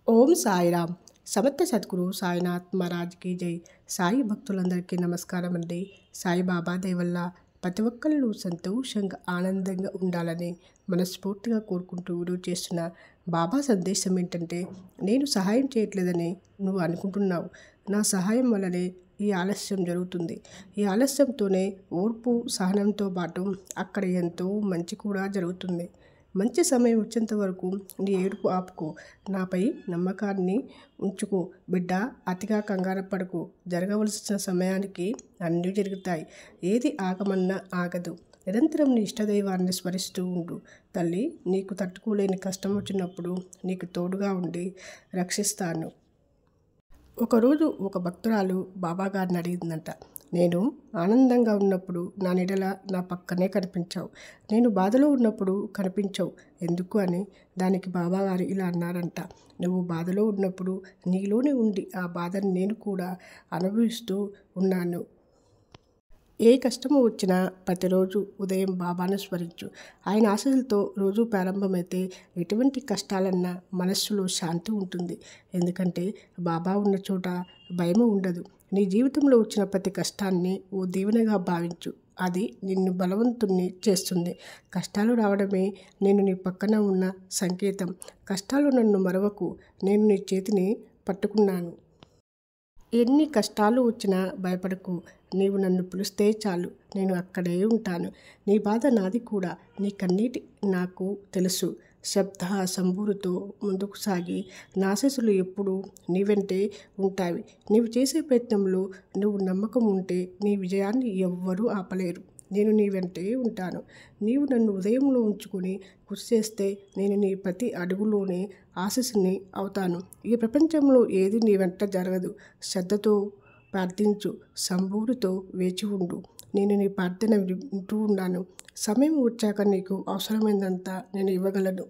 ఓం సాయిరామ్. సమర్థ సద్గురు సాయినాథ్ మహారాజ్కి జై. సాయి భక్తులందరికీ నమస్కారం అండి. సాయిబాబా దయ వల్ల ప్రతి ఒక్కళ్ళు సంతోషంగా ఆనందంగా ఉండాలని మనస్ఫూర్తిగా కోరుకుంటూ వీడియో చేస్తున్న బాబా సందేశం ఏంటంటే, నేను సహాయం చేయట్లేదని నువ్వు అనుకుంటున్నావు. నా సహాయం వల్లనే ఈ ఆలస్యం జరుగుతుంది. ఈ ఆలస్యంతోనే ఓర్పు సహనంతో పాటు అక్కడ ఎంతో మంచి కూడా జరుగుతుంది. మంచి సమయం వచ్చేంత వరకు నీ ఏడుపు ఆపుకో. నాపై నమ్మకాన్ని ఉంచుకో బిడ్డ. అతిగా కంగారు పడకు. జరగవలసిన సమయానికి అన్నీ జరుగుతాయి. ఏది ఆగమన్నా ఆగదు. నిరంతరం నీ ఇష్టదైవాన్ని స్మరిస్తూ ఉండు. తల్లి, నీకు తట్టుకోలేని కష్టం వచ్చినప్పుడు నీకు తోడుగా ఉండి రక్షిస్తాను. ఒకరోజు ఒక భక్తురాలు బాబాగారిని అడిగిందంట, నేను ఆనందంగా ఉన్నప్పుడు నా నీడల నా పక్కనే కనిపించావు, నేను బాధలో ఉన్నప్పుడు కనిపించావు ఎందుకు అని. దానికి బాబాగారు ఇలా అన్నారంట, నువ్వు బాధలో ఉన్నప్పుడు నీలోనే ఉండి ఆ బాధను నేను కూడా అనుభవిస్తూ ఉన్నాను. ఏ కష్టము వచ్చినా ప్రతిరోజు ఉదయం బాబాను స్మరించు. ఆయన ఆశలతో రోజు ప్రారంభమైతే ఎటువంటి కష్టాలన్నా మనస్సులో శాంతి ఉంటుంది. ఎందుకంటే బాబా ఉన్న చోట భయము ఉండదు. నీ జీవితంలో వచ్చిన ప్రతి కష్టాన్ని ఓ దీవెనగా భావించు. అది నిన్ను బలవంతుణ్ణి చేస్తుంది. కష్టాలు రావడమే నేను నీ పక్కన ఉన్న సంకేతం. కష్టాలు నన్ను మరవకు. నేను నీ చేతిని పట్టుకున్నాను. ఎన్ని కష్టాలు వచ్చినా భయపడకు. నీవు నన్ను పిలిస్తే చాలు, నేను అక్కడే ఉంటాను. నీ బాధ నాది కూడా. నీ కన్నీటి నాకు తెలుసు. శబ్ద సంబూరుతో ముందుకు సాగి నా ఆశీస్సులు ఎప్పుడూ నీ వెంటే ఉంటాయి. నీవు చేసే ప్రయత్నంలో నువ్వు నమ్మకం ఉంటే నీ విజయాన్ని ఎవ్వరూ ఆపలేరు. నేను నీ వెంటే ఉంటాను. నీవు నన్ను ఉదయంలో ఉంచుకొని కృషి చేస్తే నేను నీ ప్రతి అడుగులోనే ఆశీస్సుని అవుతాను. ఈ ప్రపంచంలో ఏది నీ వెంట జరగదు. శ్రద్ధతో ప్రార్థించు. సంబూరుతో వేచి ఉండు. నేను నీ ప్రార్థన వింటూ ఉన్నాను. సమయం వచ్చాక నీకు అవసరమైనంత నేను ఇవ్వగలను.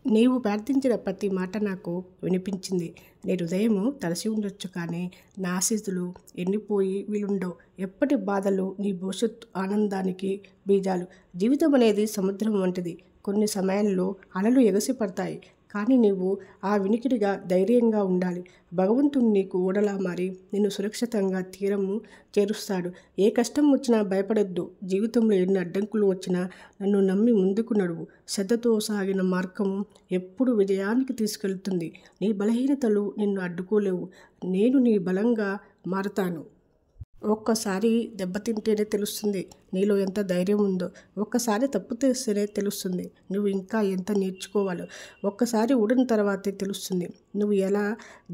నీవు ప్రార్థించిన ప్రతి మాట నాకు వినిపించింది. నేను ఉదయం తలసి ఉండొచ్చు, కానీ నా ఆశీస్సులు ఎండిపోయి వీలుండవు. ఎప్పటి బాధలు నీ భవిష్యత్తు ఆనందానికి బీజాలు. జీవితం అనేది సముద్రం వంటిది. కొన్ని సమయాల్లో అలలు ఎగసి పడతాయి, కానీ నీవు ఆ వినికిడిగా ధైర్యంగా ఉండాలి. భగవంతుడు నీకు ఓడలా మారి నిన్ను సురక్షితంగా తీరము చేరుస్తాడు. ఏ కష్టం వచ్చినా భయపడొద్దు. జీవితంలో ఎన్ని అడ్డంకులు వచ్చినా నన్ను నమ్మి ముందుకు నడువు. శ్రద్ధతో సాగిన మార్గము ఎప్పుడు విజయానికి తీసుకెళ్తుంది. నీ బలహీనతలు నిన్ను అడ్డుకోలేవు. నేను నీ బలంగా మారుతాను. ఒక్కసారి దెబ్బతింటేనే తెలుస్తుంది నీలో ఎంత ధైర్యం ఉందో. ఒక్కసారి తప్పు చేస్తేనే తెలుస్తుంది నువ్వు ఇంకా ఎంత నేర్చుకోవాలో. ఒక్కసారి ఊడిన తర్వాతే తెలుస్తుంది నువ్వు ఎలా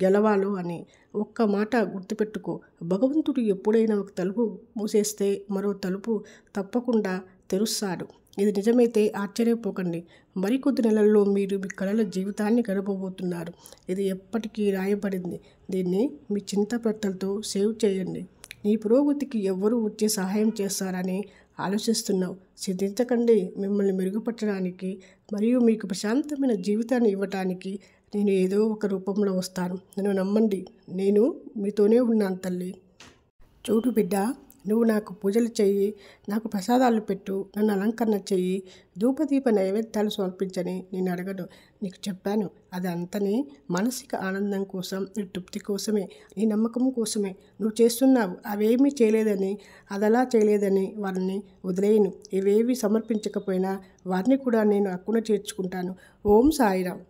గెలవాలో అని. ఒక్క మాట గుర్తుపెట్టుకో, భగవంతుడు ఎప్పుడైనా ఒక తలుపు మూసేస్తే మరో తలుపు తప్పకుండా తెరుస్తాడు. ఇది నిజమైతే ఆశ్చర్యపోకండి. మరికొద్ది నెలల్లో మీరు మీ కలల జీవితాన్ని గడపబోతున్నారు. ఇది ఎప్పటికీ రాయబడింది. దీన్ని మీ చింతపట్టలతో సేవ్ చేయండి. నీ పురోగతికి ఎవ్వరూ వచ్చి సహాయం చేస్తారని ఆలోచిస్తున్నావు. సిద్ధించకండి. మిమ్మల్ని మెరుగుపరచడానికి మరియు మీకు ప్రశాంతమైన జీవితాన్ని ఇవ్వటానికి నేను ఏదో ఒక రూపంలో వస్తాను. నన్ను నమ్మండి. నేను మీతోనే ఉన్నాను తల్లి. చూడు బిడ్డ, నువ్వు నాకు పూజలు చెయ్యి, నాకు ప్రసాదాలు పెట్టు, నన్ను అలంకరణ చెయ్యి, ధూపదీప నైవేద్యాలు సమర్పించని నేను అడగను. నీకు చెప్పాను. అది అంతని మానసిక ఆనందం కోసం, నీ తృప్తి కోసమే, నీ నమ్మకం కోసమే నువ్వు చేస్తున్నావు. అవేమీ చేయలేదని, అదలా చేయలేదని వారిని వదిలేయను. ఇవేవి సమర్పించకపోయినా వారిని కూడా నేను హక్కున చేర్చుకుంటాను. ఓం సాయిరామ్.